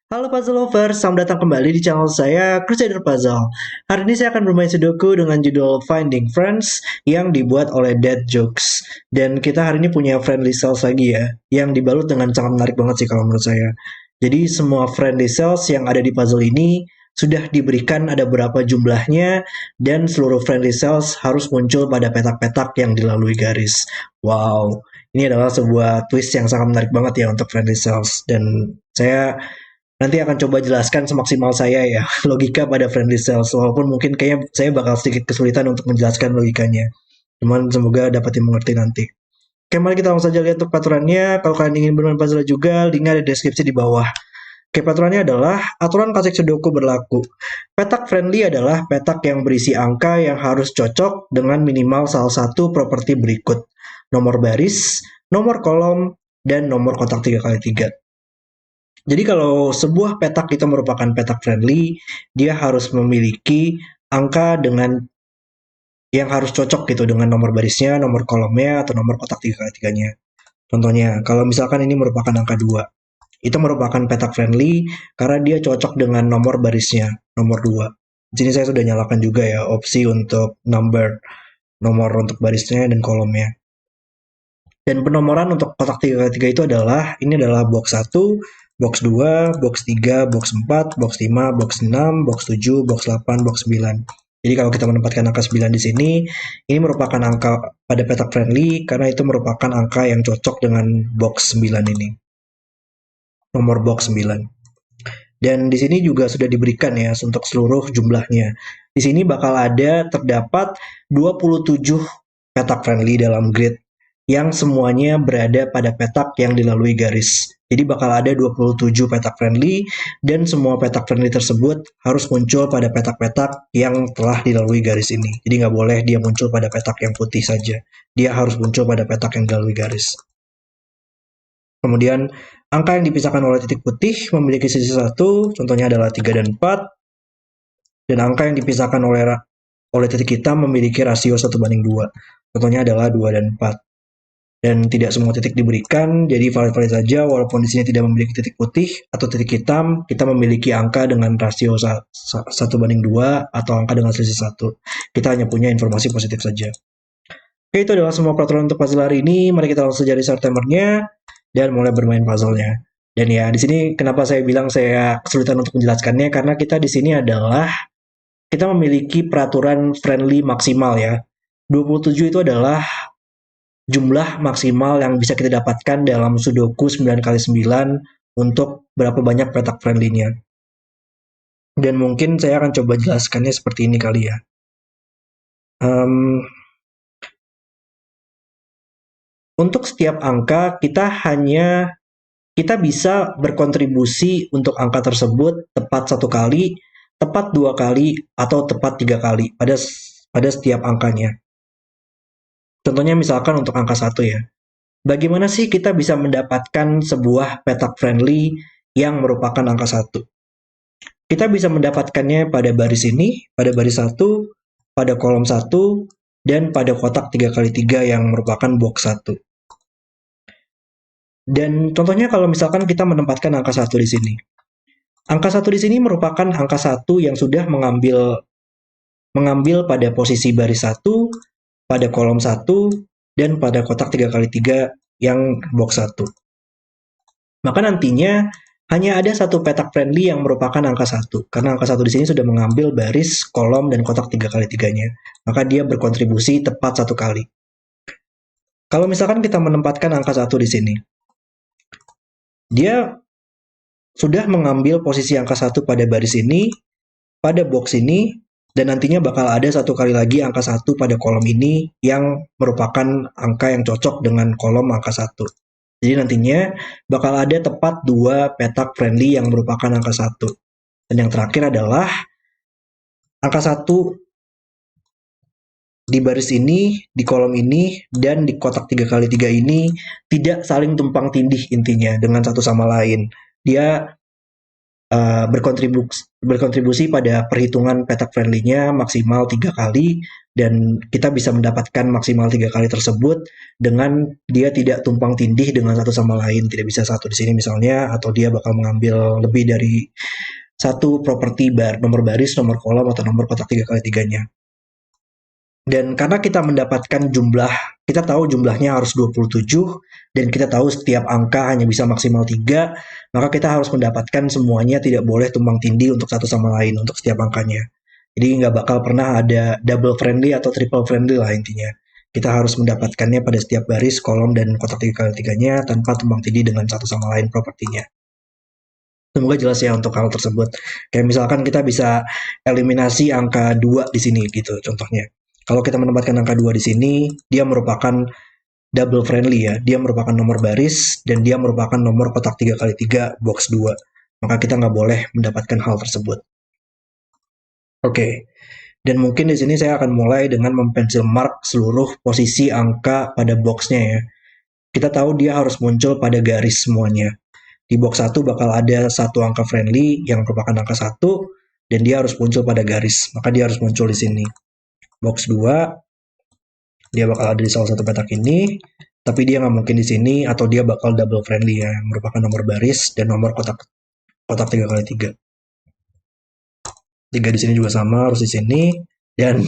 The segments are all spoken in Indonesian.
Halo Puzzle Lovers, selamat datang kembali di channel saya, Crusader Puzzle. Hari ini saya akan bermain Sudoku dengan judul Finding Friends yang dibuat oleh Dead Jokes. Dan kita hari ini punya friendly cells lagi ya, yang dibalut dengan sangat menarik banget sih kalau menurut saya. Jadi semua friendly cells yang ada di puzzle ini sudah diberikan ada berapa jumlahnya, dan seluruh friendly cells harus muncul pada petak-petak yang dilalui garis. Wow, ini adalah sebuah twist yang sangat menarik banget ya untuk friendly cells. Dan saya nanti akan coba jelaskan semaksimal saya ya logika pada friendly cells, walaupun mungkin kayaknya saya bakal sedikit kesulitan untuk menjelaskan logikanya. Cuman semoga dapat dimengerti nanti. Oke, mari kita langsung saja lihat untuk peraturannya. Kalau kalian ingin bermain puzzle juga, linknya ada di deskripsi di bawah. Oke, peraturannya adalah aturan klasik Sudoku berlaku. Petak friendly adalah petak yang berisi angka yang harus cocok dengan minimal salah satu properti berikut. Nomor baris, nomor kolom, dan nomor kotak 3x3. Jadi kalau sebuah petak itu merupakan petak friendly, dia harus memiliki angka dengan yang harus cocok gitu dengan nomor barisnya, nomor kolomnya, atau nomor kotak 3x3-nya. Contohnya, kalau misalkan ini merupakan angka 2, itu merupakan petak friendly karena dia cocok dengan nomor barisnya, nomor 2. Di sini saya sudah nyalakan juga ya opsi untuk nomor untuk barisnya dan kolomnya. Dan penomoran untuk kotak 3x3 itu adalah box 1, box 2, box 3, box 4, box 5, box 6, box 7, box 8, box 9. Jadi kalau kita menempatkan angka 9 di sini, ini merupakan angka pada petak friendly karena itu merupakan angka yang cocok dengan box 9 ini. Nomor box 9. Dan di sini juga sudah diberikan ya untuk seluruh jumlahnya. Di sini bakal terdapat 27 petak friendly dalam grid yang semuanya berada pada petak yang dilalui garis. Jadi bakal ada 27 petak friendly dan semua petak friendly tersebut harus muncul pada petak-petak yang telah dilalui garis ini. Jadi nggak boleh dia muncul pada petak yang putih saja. Dia harus muncul pada petak yang dilalui garis. Kemudian angka yang dipisahkan oleh titik putih memiliki sisi satu, contohnya adalah 3 dan 4. Dan angka yang dipisahkan oleh titik hitam memiliki rasio 1:2. Contohnya adalah 2 dan 4. Dan tidak semua titik diberikan, jadi valid-valid saja walaupun di sini tidak memiliki titik putih atau titik hitam, kita memiliki angka dengan rasio 1:2 atau angka dengan selisih 1. Kita hanya punya informasi positif saja. Oke, itu adalah semua peraturan untuk puzzle hari ini. Mari kita langsung jadi start timernya dan mulai bermain puzzle-nya. Dan ya, di sini kenapa saya bilang saya kesulitan untuk menjelaskannya, karena kita di sini adalah kita memiliki peraturan friendly maksimal ya. 27 itu adalah jumlah maksimal yang bisa kita dapatkan dalam Sudoku 9x9 untuk berapa banyak petak friendly-nya. Dan mungkin saya akan coba jelaskannya seperti ini kali ya. Untuk setiap angka kita bisa berkontribusi untuk angka tersebut tepat 1 kali, tepat 2 kali, atau tepat 3 kali pada setiap angkanya. Contohnya misalkan untuk angka 1 ya. Bagaimana sih kita bisa mendapatkan sebuah petak friendly yang merupakan angka 1? Kita bisa mendapatkannya pada baris ini, pada baris 1, pada kolom 1, dan pada kotak 3x3 yang merupakan box 1. Dan contohnya kalau misalkan kita menempatkan angka 1 di sini. Angka 1 di sini merupakan angka 1 yang sudah mengambil pada posisi baris 1, pada kolom 1, dan pada kotak 3x3 yang box 1. Maka nantinya hanya ada satu petak friendly yang merupakan angka 1. Karena angka 1 di sini sudah mengambil baris, kolom, dan kotak 3x3-nya. Maka dia berkontribusi tepat 1 kali. Kalau misalkan kita menempatkan angka 1 di sini, dia sudah mengambil posisi angka 1 pada baris ini, pada box ini, dan nantinya bakal ada 1 kali lagi angka 1 pada kolom ini yang merupakan angka yang cocok dengan kolom angka 1. Jadi nantinya bakal ada tepat 2 petak friendly yang merupakan angka 1. Dan yang terakhir adalah angka 1 di baris ini, di kolom ini, dan di kotak 3x3 ini tidak saling tumpang tindih intinya dengan satu sama lain. Dia berkontribusi pada perhitungan petak friendly-nya maksimal 3 kali, dan kita bisa mendapatkan maksimal 3 kali tersebut dengan dia tidak tumpang tindih dengan satu sama lain, tidak bisa satu di sini misalnya, atau dia bakal mengambil lebih dari satu properti nomor baris, nomor kolom, atau nomor kotak 3 kali 3-nya. Dan karena kita mendapatkan jumlah, kita tahu jumlahnya harus 27, dan kita tahu setiap angka hanya bisa maksimal 3, maka kita harus mendapatkan semuanya tidak boleh tumpang tindih untuk satu sama lain untuk setiap angkanya. Jadi nggak bakal pernah ada double friendly atau triple friendly lah intinya. Kita harus mendapatkannya pada setiap baris, kolom, dan kotak 3 kali 3-nya tanpa tumpang tindih dengan satu sama lain propertinya. Semoga jelas ya untuk hal tersebut. Kayak misalkan kita bisa eliminasi angka 2 di sini gitu contohnya. Kalau kita menempatkan angka 2 di sini, dia merupakan double friendly ya. Dia merupakan nomor baris dan dia merupakan nomor kotak 3 kali 3 box 2. Maka kita nggak boleh mendapatkan hal tersebut. Oke. Dan mungkin di sini saya akan mulai dengan mempensil mark seluruh posisi angka pada boxnya ya. Kita tahu dia harus muncul pada garis semuanya. Di box 1 bakal ada satu angka friendly yang merupakan angka 1, dan dia harus muncul pada garis. Maka dia harus muncul di sini. Box 2, dia bakal ada di salah satu petak ini, tapi dia nggak mungkin di sini, atau dia bakal double friendly ya, yang merupakan nomor baris dan nomor kotak 3 kali 3. 3 di sini juga sama, harus di sini. Dan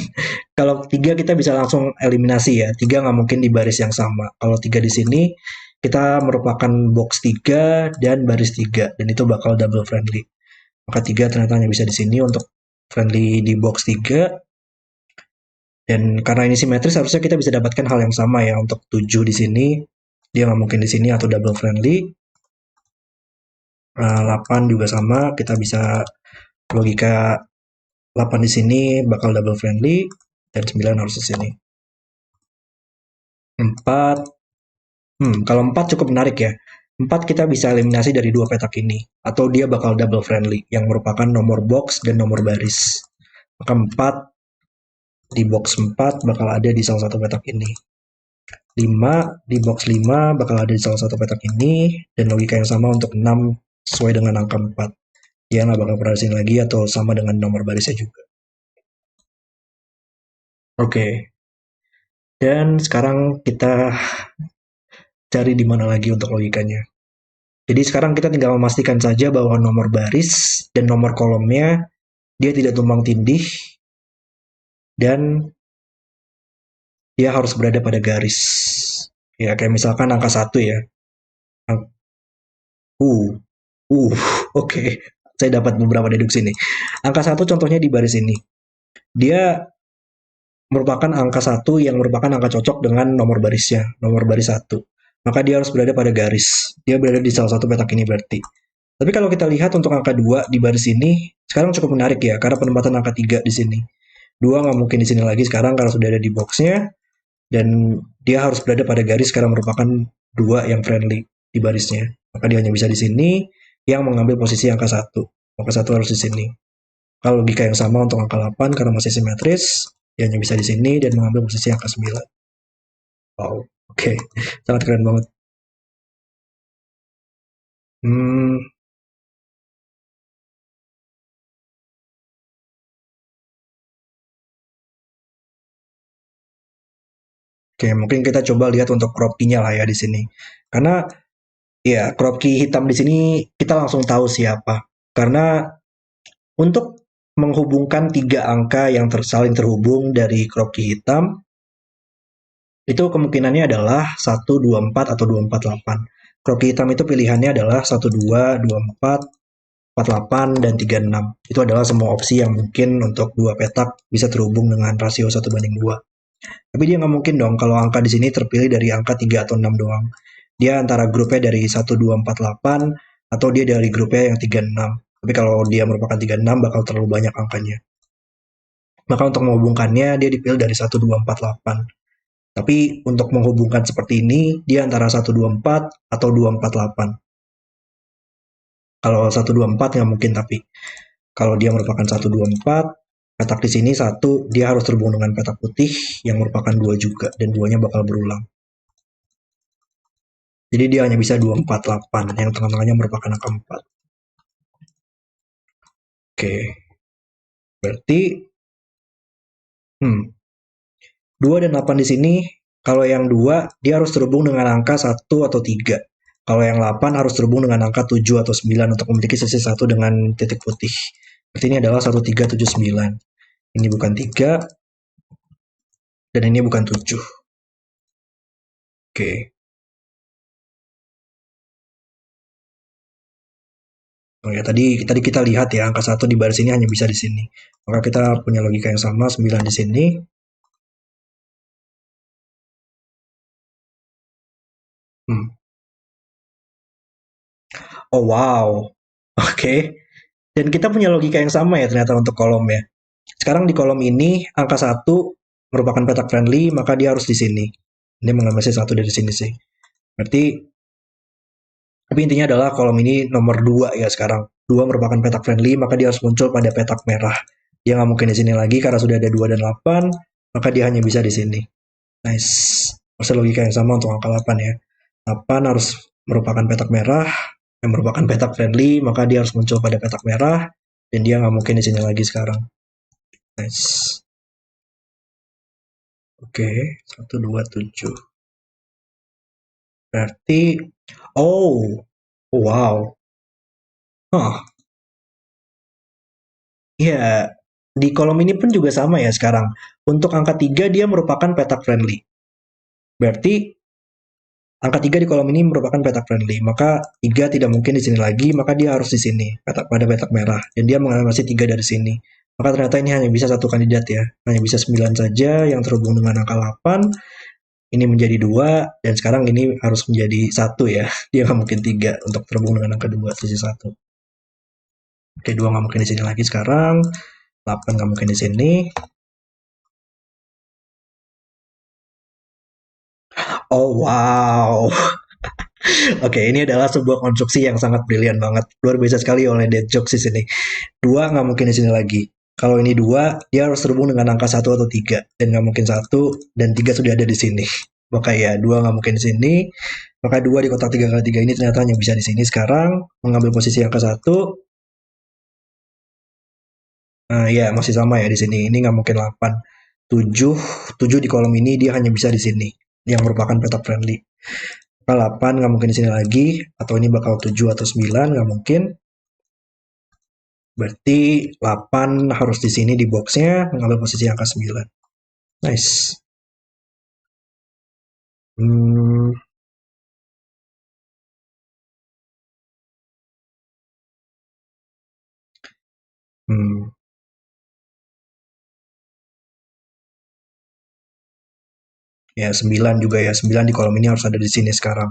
kalau 3 kita bisa langsung eliminasi ya. 3 nggak mungkin di baris yang sama. Kalau 3 di sini, kita merupakan box 3 dan baris 3, dan itu bakal double friendly. Maka 3 ternyata hanya bisa di sini untuk friendly di box 3. Dan karena ini simetris, harusnya kita bisa dapatkan hal yang sama ya. Untuk 7 di sini, dia nggak mungkin di sini atau double friendly. 8 juga sama, kita bisa logika 8 di sini bakal double friendly, dan 9 harus di sini. 4, kalau 4 cukup menarik ya. 4 kita bisa eliminasi dari dua petak ini, atau dia bakal double friendly, yang merupakan nomor box dan nomor baris. Maka 4 di box 4 bakal ada di salah satu petak ini. 5 di box 5 bakal ada di salah satu petak ini, dan logika yang sama untuk 6 sesuai dengan angka 4. Dia nggak bakal pernah di sini lagi, atau sama dengan nomor barisnya juga. Oke. Dan sekarang kita cari di mana lagi untuk logikanya. Jadi sekarang kita tinggal memastikan saja bahwa nomor baris dan nomor kolomnya dia tidak tumpang tindih, dan dia harus berada pada garis. Ya, kayak misalkan angka 1 ya. Ang- Uh, uh, oke. Saya dapat beberapa deduksi nih. Angka 1 contohnya di baris ini. Dia merupakan angka 1 yang merupakan angka cocok dengan nomor barisnya, nomor baris 1. Maka dia harus berada pada garis. Dia berada di salah satu petak ini berarti. Tapi kalau kita lihat untuk angka 2 di baris ini, sekarang cukup menarik ya, karena penempatan angka 3 di sini. 2 nggak mungkin di sini lagi sekarang karena sudah ada di boxnya, dan dia harus berada pada garis karena merupakan 2 yang friendly di barisnya. Maka dia hanya bisa di sini, yang mengambil posisi angka 1. Angka 1 harus di sini. Kalau logika yang sama untuk angka 8 karena masih simetris, dia hanya bisa di sini dan mengambil posisi angka 9. Wow, oke. Sangat keren banget. Hmm, oke, mungkin kita coba lihat untuk crop key-nya lah ya di sini. Karena ya crop key hitam di sini kita langsung tahu siapa. Karena untuk menghubungkan 3 angka yang saling terhubung dari crop key hitam, itu kemungkinannya adalah 124 atau 248. Crop key hitam itu pilihannya adalah 12, 24, 48, dan 36. Itu adalah semua opsi yang mungkin untuk dua petak bisa terhubung dengan rasio 1:2. Tapi dia nggak mungkin dong kalau angka di sini terpilih dari angka 3 atau 6 doang. Dia antara grupnya dari 1248, atau dia dari grupnya yang 36. Tapi kalau dia merupakan 36 bakal terlalu banyak angkanya. Maka untuk menghubungkannya dia dipilih dari 1248. Tapi untuk menghubungkan seperti ini dia antara 124 atau 248. Kalau 124 nggak mungkin, tapi kalau dia merupakan 124, petak di sini 1, dia harus terhubung dengan petak putih yang merupakan 2 juga, dan 2-nya bakal berulang. Jadi dia hanya bisa 248, yang tengah-tengahnya merupakan angka 4. Oke, berarti 2 dan 8 di sini, kalau yang 2 dia harus terhubung dengan angka 1 atau 3. Kalau yang 8 harus terhubung dengan angka 7 atau 9 untuk memiliki sisi 1 dengan titik putih. Berarti ini adalah 1379. Ini bukan 3 dan ini bukan 7. Oke. Oh ya, tadi kita lihat ya angka 1 di baris ini hanya bisa di sini. Maka kita punya logika yang sama, 9 di sini. Hmm. Oh wow. Oke. Dan kita punya logika yang sama ya ternyata untuk kolom ya. Sekarang di kolom ini angka 1 merupakan petak friendly, maka dia harus di sini. Ini mengambil satu dari sini sih. Berarti tapi intinya adalah kolom ini nomor 2 ya sekarang. 2 merupakan petak friendly, maka dia harus muncul pada petak merah. Dia nggak mungkin di sini lagi karena sudah ada 2 dan 8, maka dia hanya bisa di sini. Nice. Masih logika yang sama untuk angka 8 ya. 8 harus merupakan petak merah, yang merupakan petak friendly, maka dia harus muncul pada petak merah, dan dia nggak mungkin di sini lagi sekarang. Nice. Oke, 127. Berarti, oh, wow. Huh, ya, di kolom ini pun juga sama ya sekarang. Untuk angka 3 dia merupakan petak friendly. Berarti angka 3 di kolom ini merupakan petak friendly. Maka 3 tidak mungkin di sini lagi, maka dia harus di sini, pada petak merah. Dan dia mengambil 3 dari sini. Maka ternyata ini hanya bisa satu kandidat ya. Hanya bisa 9 saja yang terhubung dengan angka 8. Ini menjadi 2 dan sekarang ini harus menjadi 1 ya. Dia nggak mungkin 3 untuk terhubung dengan angka 2 sisi 1. Oke, 2 nggak mungkin di sini lagi sekarang. 8 nggak mungkin di sini. Oh wow. Oke, ini adalah sebuah konstruksi yang sangat brilian banget. Luar biasa sekali oleh Dead Jokes di sini. 2 nggak mungkin di sini lagi. Kalau ini 2, dia harus terhubung dengan angka 1 atau 3. Dan nggak mungkin 1, dan 3 sudah ada di sini. Maka ya, 2 nggak mungkin di sini. Maka 2 di kotak 3 kali 3 ini ternyata hanya bisa di sini sekarang. Mengambil posisi angka 1. Nah, ya masih sama ya di sini. Ini nggak mungkin 8. 7, 7 di kolom ini dia hanya bisa di sini. Yang merupakan petak friendly. Maka 8 nggak mungkin di sini lagi. Atau ini bakal 7 atau 9, nggak mungkin. Berarti 8 harus di sini di boxnya, mengambil posisi angka 9. Nice. Hmm, hmm. Ya, 9 juga ya. 9 di kolom ini harus ada di sini sekarang.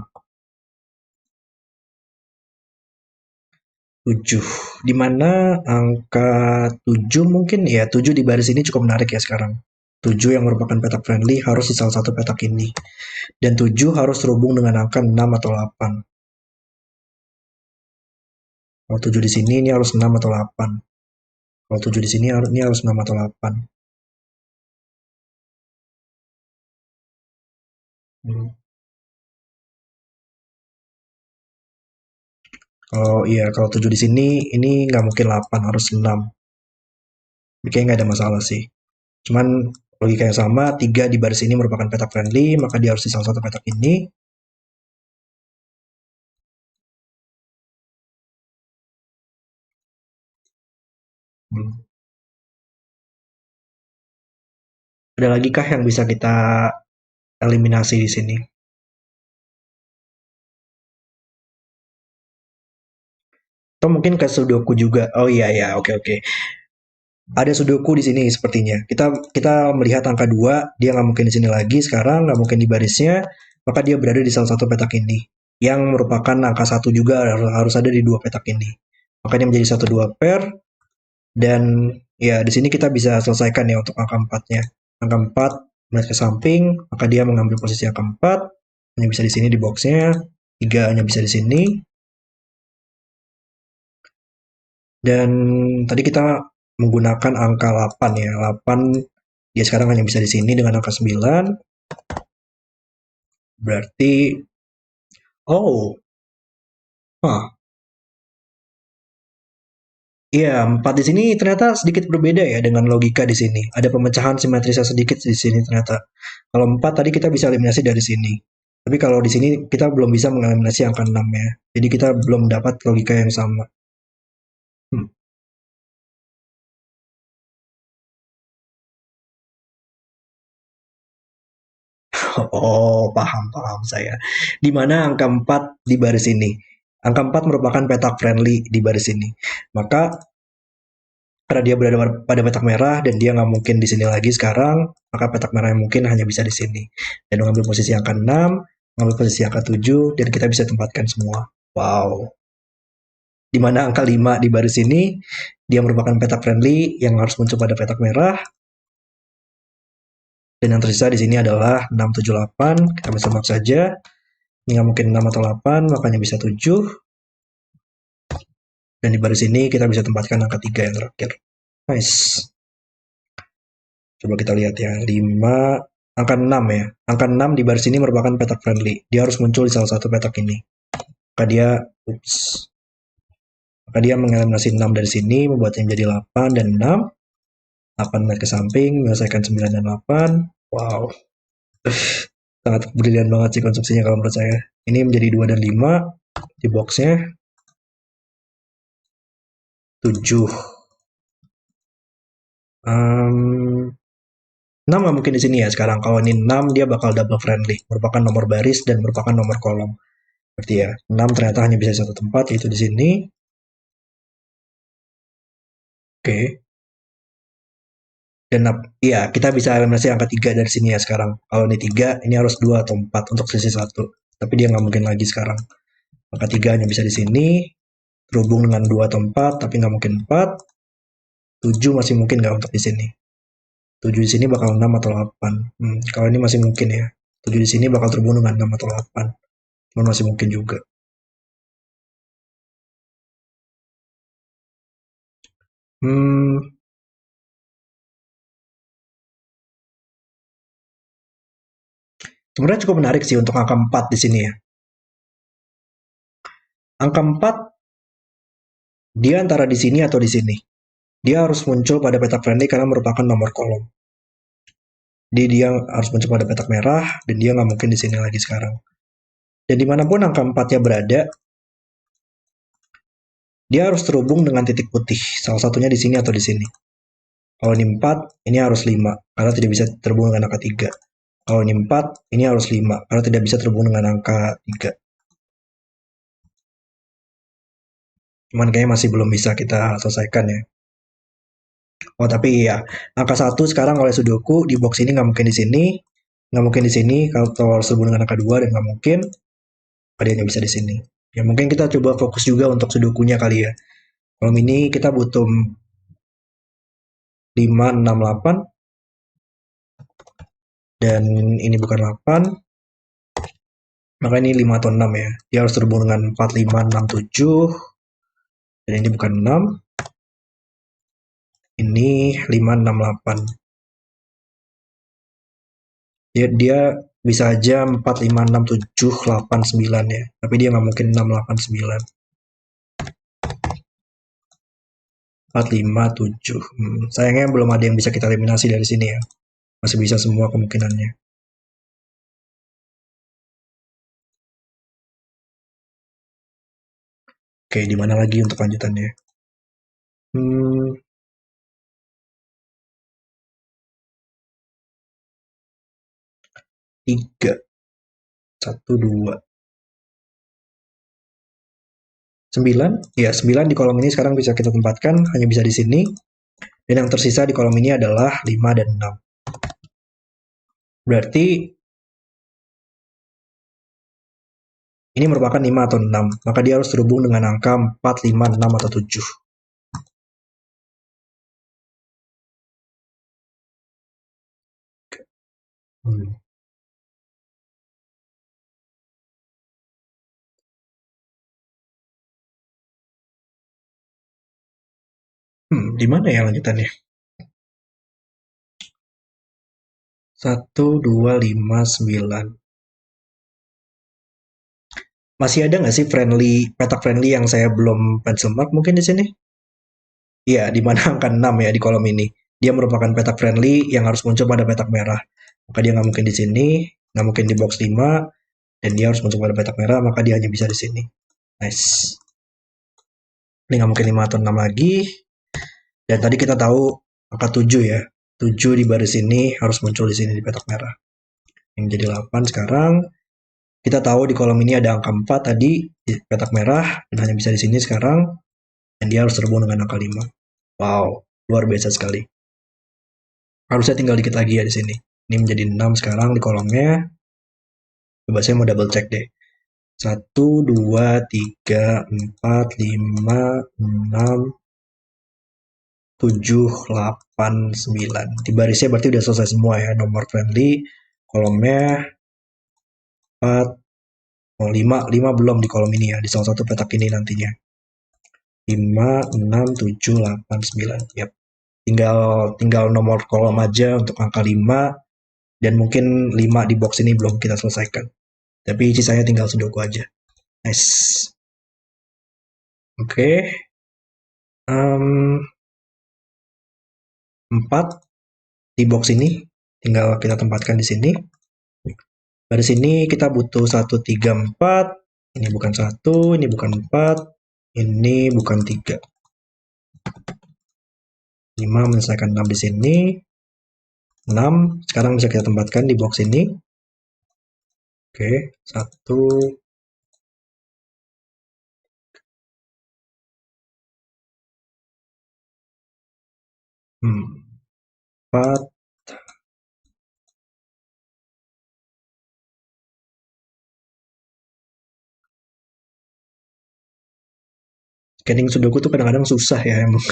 7. Di mana angka 7 mungkin ya 7 di baris ini cukup menarik ya sekarang. 7 yang merupakan petak friendly harus di salah satu petak ini. Dan 7 harus terhubung dengan angka 6 atau 8. Kalau 7 di sini ini harus 6 atau 8. Kalau 7 di sini ini harus 6 atau 8. Hmm. Kalau iya, kalau 7 di sini ini nggak mungkin 8, harus 6. Kayaknya nggak ada masalah sih. Cuman logika yang sama, 3 di baris ini merupakan petak friendly, maka dia harus di salah satu petak ini. Hmm. Ada lagi kah yang bisa kita eliminasi di sini? Atau mungkin ke Sudoku juga. Oh iya ya, oke oke. Ada Sudoku di sini sepertinya. Kita melihat angka 2, dia nggak mungkin di sini lagi sekarang, nggak mungkin di barisnya, maka dia berada di salah satu petak ini. Yang merupakan angka 1 juga harus ada di dua petak ini. Makanya menjadi 1 2 pair. Dan ya di sini kita bisa selesaikan ya untuk angka 4-nya. Angka 4 melihat ke samping, maka dia mengambil posisi angka 4, hanya bisa di sini di boxnya, 3 hanya bisa di sini. Dan tadi kita menggunakan angka 8 ya. 8 dia sekarang hanya bisa di sini dengan angka 9. Berarti oh, huh, Iya, 4 di sini ternyata sedikit berbeda ya dengan logika di sini. Ada pemecahan simetrisnya sedikit di sini ternyata. Kalau 4 tadi kita bisa eliminasi dari sini. Tapi kalau di sini kita belum bisa mengeliminasi angka 6 ya. Jadi kita belum dapat logika yang sama. Hmm. Oh, paham saya. Di mana angka 4 di baris ini? Angka 4 merupakan petak friendly di baris ini. Maka karena dia berada pada petak merah dan dia nggak mungkin di sini lagi sekarang, maka petak merah yang mungkin hanya bisa di sini. Dan mengambil posisi angka 6, mengambil posisi angka 7, dan kita bisa tempatkan semua. Wow. Di mana angka 5 di baris ini, dia merupakan petak friendly yang harus muncul pada petak merah. Dan yang tersisa di sini adalah 6, 7, 8. Kita bisa mark saja. Ini nggak mungkin 6 atau 8, makanya bisa 7. Dan di baris ini kita bisa tempatkan angka 3 yang terakhir. Nice. Coba kita lihat ya, 5, angka 6 ya. Angka 6 di baris ini merupakan petak friendly. Dia harus muncul di salah satu petak ini. Maka dia, ups, maka dia mengeliminasi 6 dari sini, membuatnya menjadi 8 dan 6. 8 naik ke samping, menyelesaikan 9 dan 8. Wow, sangat brilian banget sih konstruksinya kalau menurut saya. Ini menjadi 2 dan 5, di boxnya 7. 6 nggak mungkin di sini ya sekarang. Kalau ini 6 dia bakal double friendly, merupakan nomor baris dan merupakan nomor kolom. Berarti ya, 6 ternyata hanya bisa di satu tempat, yaitu di sini. Oke. Dan iya, kita bisa eliminasi angka 3 dari sini ya sekarang. Kalau ini 3, ini harus 2 atau 4 untuk sisi 1. Tapi dia nggak mungkin lagi sekarang. Maka 3 hanya bisa di sini, terhubung dengan 2 atau 4, tapi nggak mungkin 4. 7 masih mungkin nggak untuk di sini. 7 di sini bakal 6 atau 8. Kalau ini masih mungkin ya. 7 di sini bakal terhubung dengan 6 atau 8. Cuman masih mungkin juga. Hmm, Sebenarnya cukup menarik sih untuk angka 4 di sini ya. Angka 4 dia antara di sini atau di sini. Dia harus muncul pada petak friendly karena merupakan nomor kolom. Jadi dia harus muncul pada petak merah dan dia nggak mungkin di sini lagi sekarang. Dan dimanapun angka 4-nya berada, dia harus terhubung dengan titik putih. Salah satunya di sini atau di sini. Kalau ini 4, ini harus 5 karena tidak bisa terhubung dengan angka 3. Kalau ini 4, ini harus 5 karena tidak bisa terhubung dengan angka 3. Cuman kayaknya masih belum bisa kita selesaikan ya. Oh tapi iya, angka 1 sekarang oleh Sudoku di box ini nggak mungkin di sini, nggak mungkin di sini kalau harus terhubung dengan angka 2 dan nggak mungkin, dia hanya bisa di sini. Ya mungkin kita coba fokus juga untuk Sudokunya kali ya. Kalau ini kita butuh 5, 6, 8 dan ini bukan 8, maka ini 5 atau 6 ya. Dia harus terhubung dengan 4, 5, 6, 7 dan ini bukan 6. Ini 5, 6, 8. Dia bisa aja 4, 5, 6, 7, 8, 9 ya. Tapi dia nggak mungkin 6, 8, 9. 4, 5, 7. Sayangnya belum ada yang bisa kita eliminasi dari sini ya. Masih bisa semua kemungkinannya. Oke, di mana lagi untuk lanjutannya? Hmm, 3, 1, 2, 9. Ya, 9 di kolom ini sekarang bisa kita tempatkan, hanya bisa di sini. Dan yang tersisa di kolom ini adalah 5 dan 6. Berarti ini merupakan 5 atau 6. Maka dia harus terhubung dengan angka 4, 5, 6, atau 7. Hmm. Di mana ya lanjutannya? 1, 2, 5, 9. Masih ada nggak sih petak friendly yang saya belum pencil mark mungkin di sini? Iya, di mana angka 6 ya di kolom ini. Dia merupakan petak friendly yang harus muncul pada petak merah. Maka dia nggak mungkin di sini, nggak mungkin di box 5, dan dia harus muncul pada petak merah, maka dia hanya bisa di sini. Nice. Ini nggak mungkin 5 atau 6 lagi. Dan tadi kita tahu angka 7 ya. 7 di baris ini harus muncul di sini di petak merah. Yang jadi 8 sekarang. Kita tahu di kolom ini ada angka 4 tadi di petak merah dan hanya bisa di sini sekarang. Dan dia harus terhubung dengan angka 5. Wow, luar biasa sekali. Harusnya tinggal dikit lagi ya di sini. Ini menjadi 6 sekarang di kolomnya. Coba saya mau double check deh. 1, 2, 3, 4, 5, 6, 7, 8, 9. Di barisnya berarti udah selesai semua ya. Nomor friendly, kolomnya 4, oh 5, 5 belum di kolom ini ya. Di salah satu petak ini nantinya. 5, 6, 7, 8, 9. Yap. Tinggal nomor kolom aja untuk angka 5 dan mungkin 5 di box ini belum kita selesaikan. Tapi sisanya tinggal sudoku aja. Nice. Oke. 4 di box ini tinggal kita tempatkan di sini. Dari sini kita butuh 1, 3, 4. Ini bukan 1, ini bukan 4, ini bukan 3. 5 menyelesaikan 6 di sini. 6 sekarang bisa kita tempatkan di box ini. Oke, 1, 4, scanning sudoku tuh kadang-kadang susah ya emang.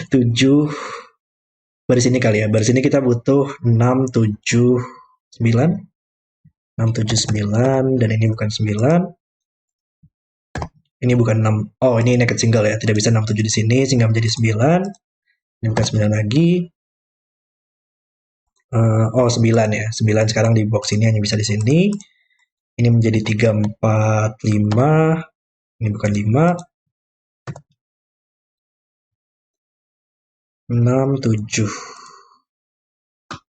7 baris ini kali ya. Baris ini kita butuh 6, 7, 9. 6, 7, 9 dan ini bukan 9. Ini bukan 6. Oh, ini naked single ya. Tidak bisa 6, 7 di sini sehingga menjadi 9. Ini bukan 9 lagi. Oh, 9 ya. 9 sekarang di box ini hanya bisa di sini. Ini menjadi 3, 4, 5. Ini bukan 5. 6, 7.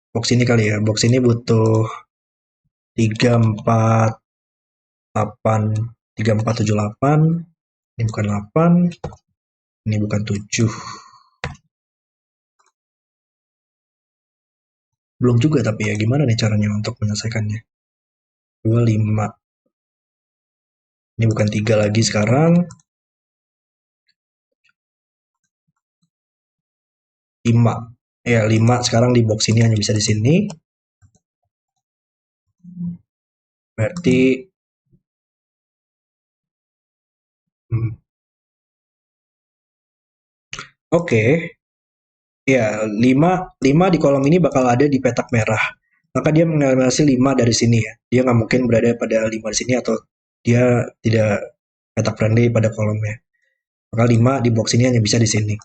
Box ini kali ya. Box ini butuh 3, 4, 8. 3, 4, 7, 8. Ini bukan 8. Ini bukan 7. Belum juga tapi ya. Gimana nih caranya untuk menyelesaikannya? 2, 5. Ini bukan 3 lagi sekarang. 5. Ya, 5 sekarang di box ini hanya bisa di sini. Berarti oke. Ya, 5 di kolom ini bakal ada di petak merah. Maka dia mengeliminasi 5 dari sini ya. Dia nggak mungkin berada pada 5 di sini atau dia tidak petak friendly pada kolomnya. Maka 5 di box ini hanya bisa di sini.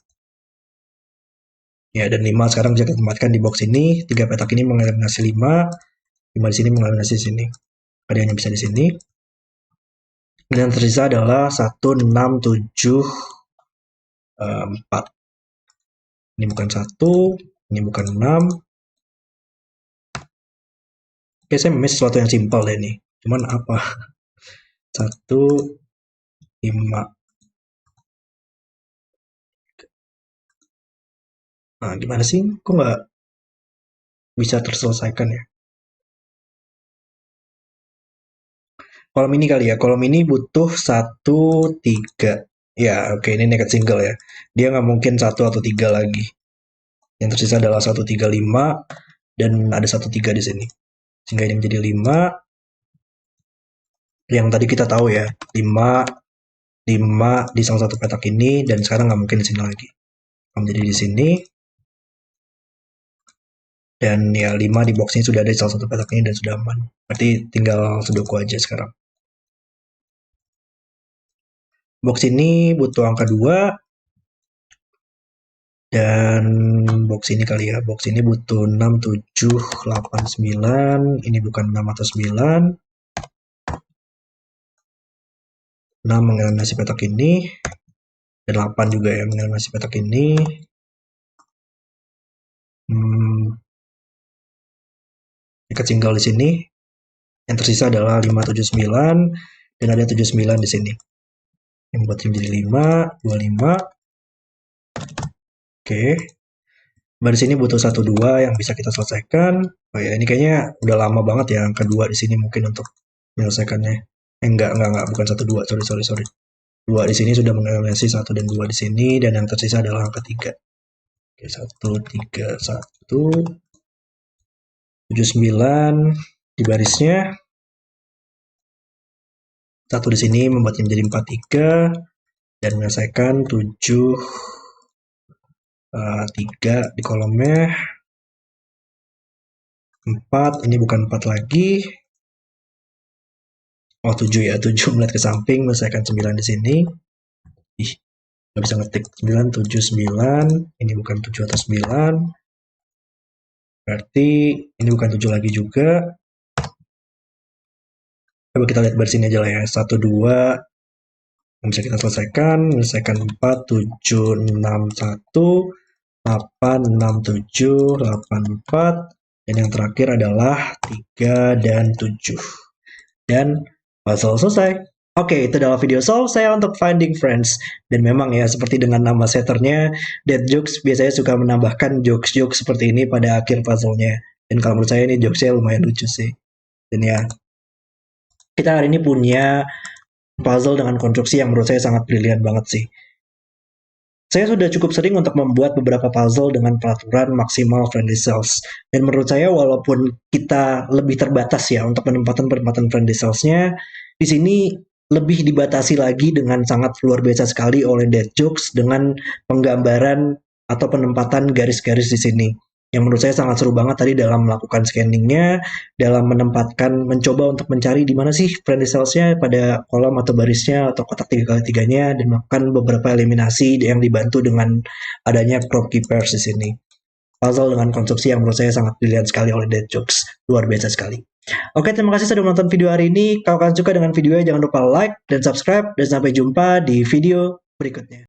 Ya, dan 5 sekarang bisa kita tempatkan di box ini. 3 petak ini mengeliminasi 5. 5 di sini mengeliminasi sini. Maka dia hanya bisa di sini. Dan yang tersisa adalah 1, 6, 7, 4. Ini bukan 1, ini bukan 6. Oke, saya memilih sesuatu yang simpel deh nih. Cuman apa? 1, 5. Nah, gimana sih? Kok nggak bisa terselesaikan ya? Kolom ini kali ya. Kolom ini butuh 1, 3. Ya, oke. Ini naked single ya. Dia nggak mungkin 1 atau 3 lagi. Yang tersisa adalah 1, 3, 5. Dan ada 1, 3 di sini. Sehingga ini menjadi 5. Yang tadi kita tahu ya. 5, 5 di salah satu petak ini. Dan sekarang nggak mungkin di sini lagi. Menjadi di sini. Dan ya 5 di box ini sudah ada di salah satu petak ini dan sudah aman. Berarti tinggal sudoku aja sekarang. Box ini butuh angka 2. Dan box ini kali ya. Box ini butuh 6, 7, 8, 9. Ini bukan 6 atau 9. 6 mengeliminasi petak ini. dan 8 juga ya mengeliminasi petak ini. Dekat single di sini. Yang tersisa adalah 5, 7, 9 dan ada 7, 9 di sini. Yang membuat tim jadi 5, 25. Oke. Baris ini butuh 1, 2 yang bisa kita selesaikan. Oh ya, ini kayaknya udah lama banget ya angka 2 di sini mungkin untuk menyelesaikannya. Enggak, bukan 1, 2, sorry. 2 di sini sudah mengeliminasi 1 dan 2 di sini, dan yang tersisa adalah angka 3. Oke, 1, 3, 1, 7, 9 di barisnya. 1 di sini membuatnya menjadi 4, 3 dan menyelesaikan 7, 3 di kolomnya. 4, ini bukan 4 lagi. Oh, 7 ya, 7 melihat ke samping, menyelesaikan 9 di sini. Ih, nggak bisa ngetik. 9, 7, 9. Ini bukan 7 atau 9. Berarti ini bukan 7 lagi juga. Coba kita lihat baris ini aja lah ya. 1, 2 yang bisa kita selesaikan. Menyelesaikan 4, 7, 6, 1, 8, 6, 7, 8, 4. Dan yang terakhir adalah 3 dan 7. Dan puzzle selesai. Oke, itu adalah video solve saya untuk Finding Friends. Dan memang ya, seperti dengan nama setternya, Dead Jokes biasanya suka menambahkan jokes-jokes seperti ini pada akhir puzzle-nya. Dan kalau menurut saya ini jokesnya lumayan lucu sih. Dan ya, kita hari ini punya puzzle dengan konstruksi yang menurut saya sangat brilian banget sih. Saya sudah cukup sering untuk membuat beberapa puzzle dengan peraturan maksimal friendly cells. Dan menurut saya walaupun kita lebih terbatas ya untuk penempatan friendly cells-nya, di sini lebih dibatasi lagi dengan sangat luar biasa sekali oleh Dead Jokes dengan penggambaran atau penempatan garis-garis di sini. Yang menurut saya sangat seru banget tadi dalam melakukan scanningnya, dalam mencoba untuk mencari di mana sih friendly cells-nya pada kolom atau barisnya atau kotak 3x3-nya, dan melakukan beberapa eliminasi yang dibantu dengan adanya crop keepers di sini. Puzzle dengan konstruksi yang menurut saya sangat brilian sekali oleh Dead Jokes. Luar biasa sekali. Oke, terima kasih sudah menonton video hari ini. Kalau kalian suka dengan videonya, jangan lupa like dan subscribe. Dan sampai jumpa di video berikutnya.